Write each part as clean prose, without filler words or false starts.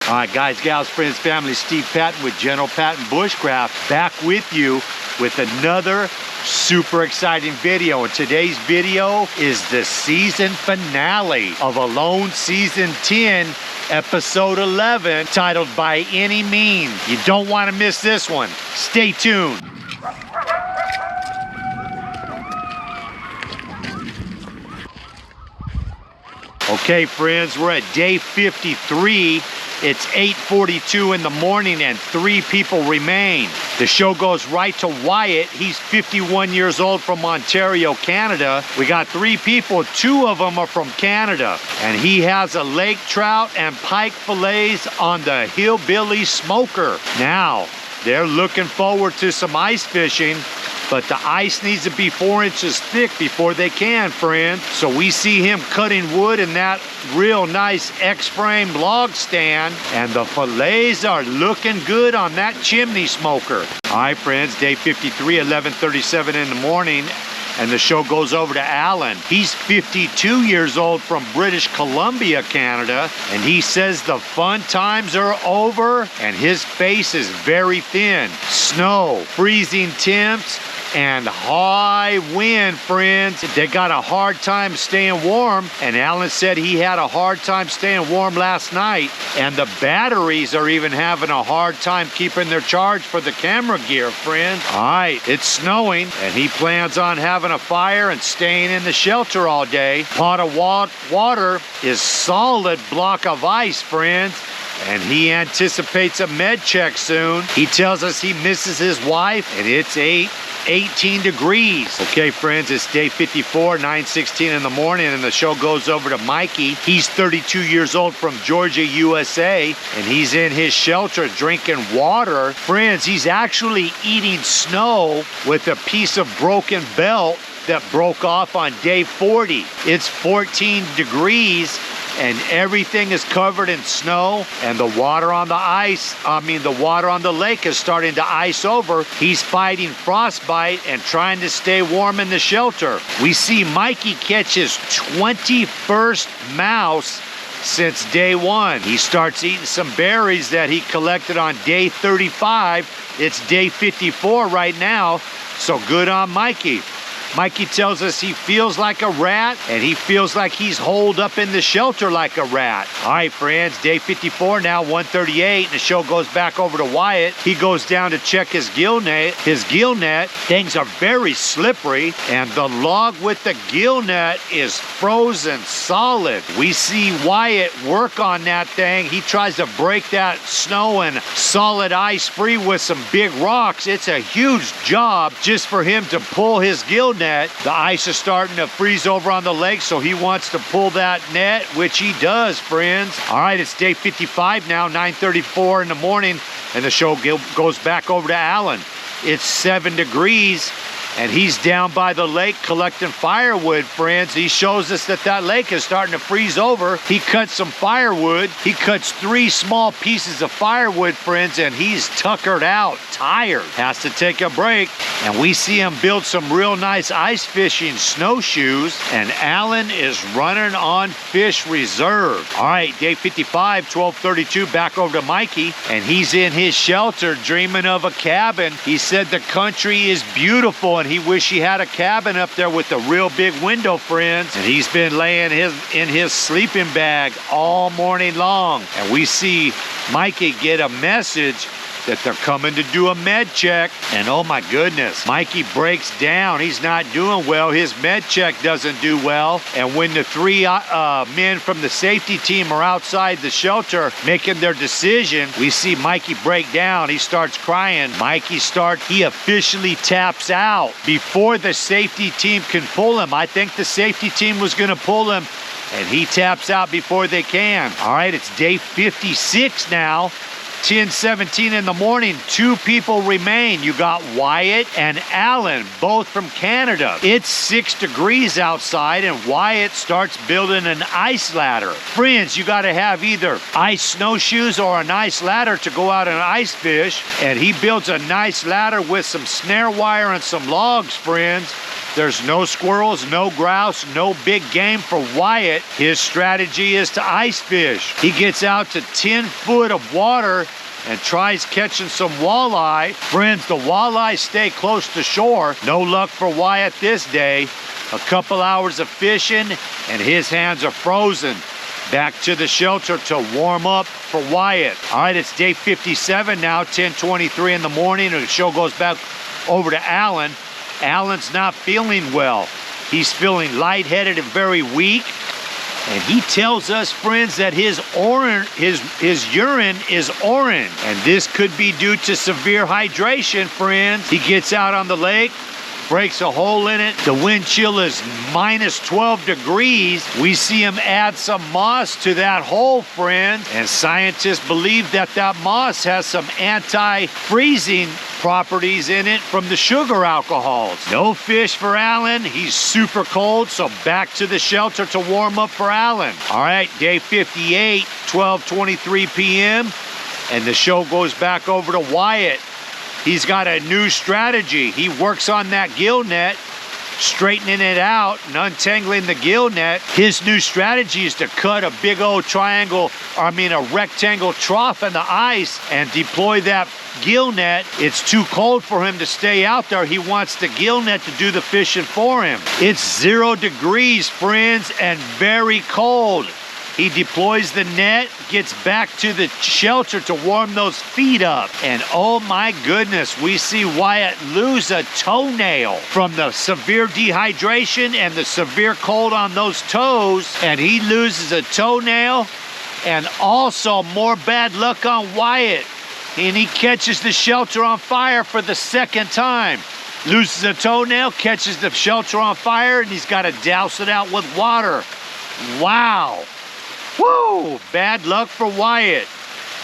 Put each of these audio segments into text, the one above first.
All right, guys, gals, friends, family, Steve Patton with General Patton Bushcraft back with you with another super exciting video. And today's video is the season finale of Alone Season 10, Episode 11, titled By Any Means. You don't want to miss this one. Stay tuned. Okay, friends, we're at day 53. It's 8:42 in the morning and 3 people remain. The show goes right to Wyatt. He's 51 years old from Ontario, Canada. We got 3 people. 2 of them are from Canada. And he has a lake trout and pike fillets on the Hillbilly Smoker. Now, they're looking forward to some ice fishing, but the ice needs to be 4 inches thick before they can, friend. So we see him cutting wood in that real nice X-frame log stand, and the fillets are looking good on that chimney smoker. All right, friends, day 53, 11:37 in the morning, and the show goes over to Alan. He's 52 years old from British Columbia, Canada, and he says the fun times are over, and his face is very thin. Snow, freezing temps, and high wind, friends. They got a hard time staying warm, and Alan said he had a hard time staying warm last night, and the batteries are even having a hard time keeping their charge for the camera gear, friends. All right, it's snowing, and he plans on having a fire and staying in the shelter all day. Pot of water is solid block of ice, friends, and he anticipates a med check soon. He tells us he misses his wife, and it's 18 degrees. Okay, friends, it's day 54, 9:16 in the morning, and the show goes over to Mikey. He's 32 years old from Georgia, USA, and he's in his shelter drinking water. Friends, he's actually eating snow with a piece of broken belt that broke off on day 40. It's 14 degrees, and everything is covered in snow, and the water on the water on the lake is starting to ice over. He's fighting frostbite and trying to stay warm in the shelter. We see Mikey catch his 21st mouse since day 1. He starts eating some berries that he collected on day 35. It's day 54 right now, so good on Mikey. Mikey tells us he feels like a rat, and he feels like he's holed up in the shelter like a rat. All right, friends, day 54 now, 1:38, and the show goes back over to Wyatt. He goes down to check his gill net. Things are very slippery, and the log with the gill net is frozen solid. We see Wyatt work on that thing. He tries to break that snow and solid ice free with some big rocks. It's a huge job just for him to pull his gill net. The ice is starting to freeze over on the lake, so he wants to pull that net, which he does, friends. All right, it's day 55 now, 9:34 in the morning, and the show goes back over to Alan. It's 7 degrees, and he's down by the lake collecting firewood, friends. He shows us that lake is starting to freeze over. He cuts some firewood. He cuts 3 small pieces of firewood, friends, and he's tuckered out, tired. Has to take a break. And we see him build some real nice ice fishing snowshoes, and Alan is running on fish reserve. All right, day 55, 12:32, back over to Mikey, and he's in his shelter dreaming of a cabin. He said the country is beautiful, and he wished he had a cabin up there with a real big window, friends. And he's been laying in his sleeping bag all morning long. And we see Mikey get a message that they're coming to do a med check. And oh my goodness, Mikey breaks down. He's not doing well. His med check doesn't do well. And when the 3 men from the safety team are outside the shelter making their decision, we see Mikey break down. He starts crying. He officially taps out before the safety team can pull him. I think the safety team was going to pull him, and he taps out before they can. All right, it's day 56 now. 10:17 in the morning, 2 people remain. You got Wyatt and Alan, both from Canada. It's 6 degrees outside, and Wyatt starts building an ice ladder. Friends, you got to have either ice snowshoes or a nice ladder to go out and ice fish, and he builds a nice ladder with some snare wire and some logs, friends. There's no squirrels, no grouse, no big game for Wyatt. His strategy is to ice fish. He gets out to 10 foot of water and tries catching some walleye. Friends, the walleye stay close to shore. No luck for Wyatt this day. A couple hours of fishing and his hands are frozen. Back to the shelter to warm up for Wyatt. All right, it's day 57 now, 10:23 in the morning. The show goes back over to Alan. Alan's not feeling well. He's feeling lightheaded and very weak. And he tells us, friends, that his urine is orange. And this could be due to severe hydration, friends. He gets out on the lake, breaks a hole in it. The wind chill is minus 12 degrees. We see him add some moss to that hole, friends. And scientists believe that that moss has some anti-freezing properties in it from the sugar alcohols. No fish for Alan. He's super cold, so back to the shelter to warm up for Alan. All right, day 58, 12:23 p.m. And the show goes back over to Wyatt. He's got a new strategy. He works on that gill net, straightening it out and untangling the gill net. His new strategy is to cut a big old a rectangle trough in the ice and deploy that gill net. It's too cold for him to stay out there. He wants the gill net to do the fishing for him. It's 0 degrees, friends, and very cold. He deploys the net, gets back to the shelter to warm those feet up. And oh my goodness, we see Wyatt lose a toenail from the severe dehydration and the severe cold on those toes. And he loses a toenail, and also more bad luck on Wyatt. And he catches the shelter on fire for the second time. Loses a toenail, catches the shelter on fire, and he's got to douse it out with water. Wow. Woo! Bad luck for Wyatt.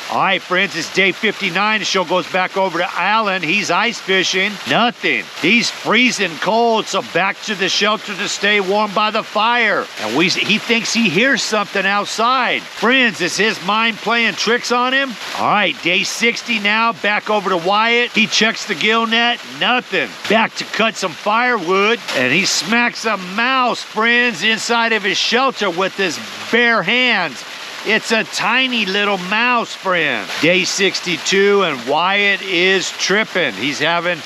All right, friends, it's day 59. The show goes back over to Alan. He's ice fishing. Nothing. He's freezing cold, so back to the shelter to stay warm by the fire. And he thinks he hears something outside. Friends, is his mind playing tricks on him? All right, day 60 now. Back over to Wyatt. He checks the gill net. Nothing. Back to cut some firewood. And he smacks a mouse, friends, inside of his shelter with his bare hands. It's a tiny little mouse, friend. Day 62, and Wyatt is tripping. He's having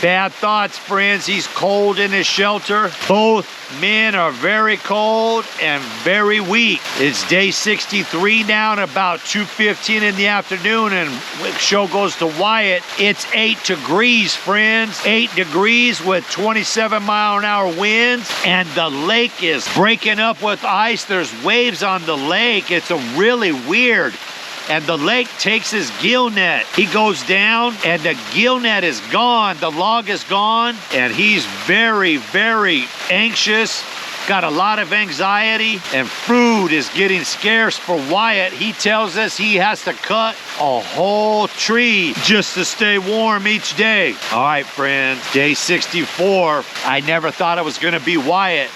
bad thoughts, friends. He's cold in his shelter. Both men are very cold and very weak. It's day 63 now, and about 2:15 in the afternoon, and the show goes to Wyatt. It's 8 degrees, friends. 8 degrees with 27-mile-an-hour winds, and the lake is breaking up with ice. There's waves on the lake. It's a really weird. And the lake takes his gill net. He goes down and the gill net is gone. The log is gone. And he's very, very anxious. Got a lot of anxiety. And food is getting scarce for Wyatt. He tells us he has to cut a whole tree just to stay warm each day. All right, friends. Day 64. I never thought it was going to be Wyatt.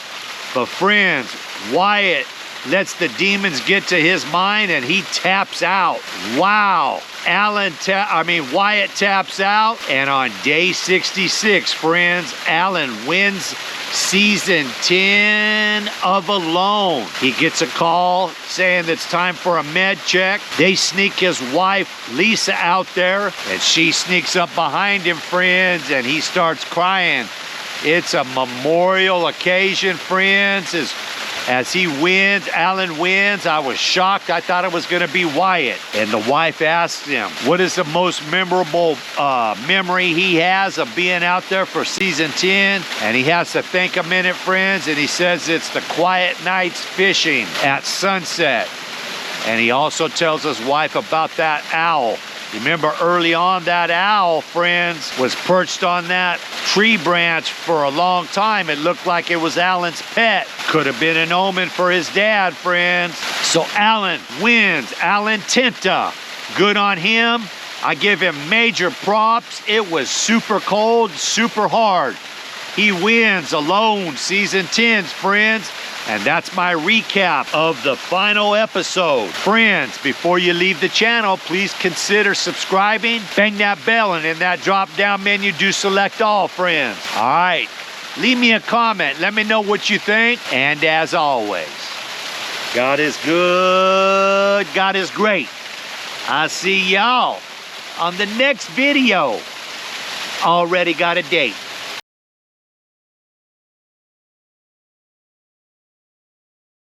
But friends, Wyatt lets the demons get to his mind and he taps out. Wow. Wyatt taps out, and on day 66, friends, Alan wins season 10 of Alone. He gets a call saying it's time for a med check. They sneak his wife, Lisa, out there, and she sneaks up behind him, friends, and he starts crying. It's a memorial occasion, friends. As he wins, Alan wins. I was shocked. I thought it was going to be Wyatt. And the wife asked him, what is the most memorable memory he has of being out there for season 10? And he has to think a minute, friends. And he says it's the quiet nights fishing at sunset. And he also tells his wife about that owl. Remember early on, that owl, friends, was perched on that tree branch for a long time. It looked like it was Alan's pet. Could have been an omen for his dad, friends. So Alan wins. Alan Tinta. Good on him. I give him major props. It was super cold, super hard. He wins Alone, season 10, friends. And that's my recap of the final episode. Friends, before you leave the channel, please consider subscribing. Bang that bell, and in that drop-down menu, do select all, friends. All right, Leave me a comment. Let me know what you think. And as always, God is good. God is great. I'll see y'all on the next video. Already got a date.